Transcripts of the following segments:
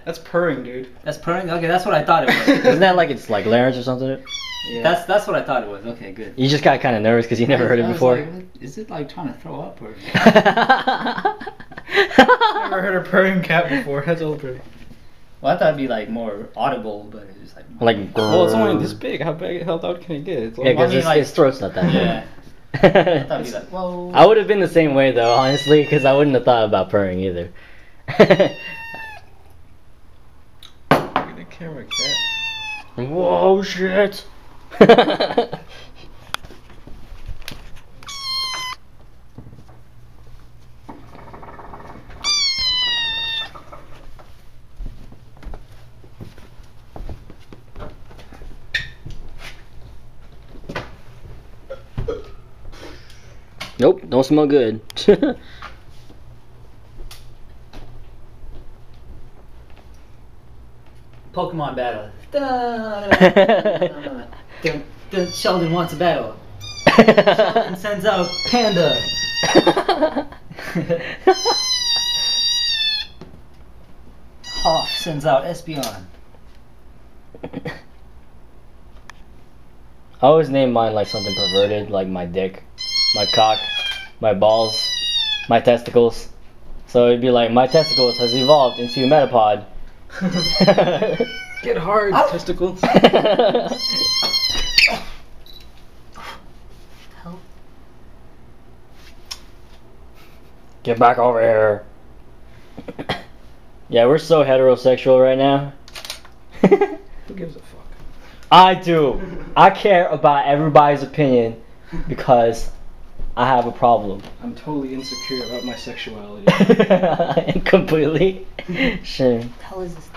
That's purring, dude. That's purring? Okay, that's what I thought it was. Isn't that like it's like larynx or something? Yeah. That's what I thought it was. Okay, good. You just got kind of nervous because you never heard it before. Like, is it like trying to throw up or? Never heard a purring cat before. That's all pretty. Well, I thought it'd be like more audible, but it's just like. Like. Well, it's only this big. How loud can it get? It's Yeah, because I mean, like- his throat's not that big. Yeah. I thought it'd be like, whoa. I would have been the same way though, honestly, because I wouldn't have thought about purring either. Look at the camera, cat. Whoa, shit! Nope, don't smell good. Pokemon battle. Sheldon wants a battle. Sheldon sends out Panda. Hoff sends out Espeon. I always name mine like something perverted, like my dick, my cock, my balls, my testicles. So it'd be like, my testicles has evolved into a metapod. Get hard, testicles. Help. Get back over here. Yeah, we're so heterosexual right now. Who gives a fuck? I do. I care about everybody's opinion because I have a problem. I'm totally insecure about my sexuality. Completely. Sure. What the hell is this?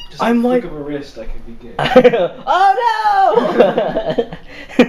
Just I'm a flick like- of a wrist, I could be gay. Oh no!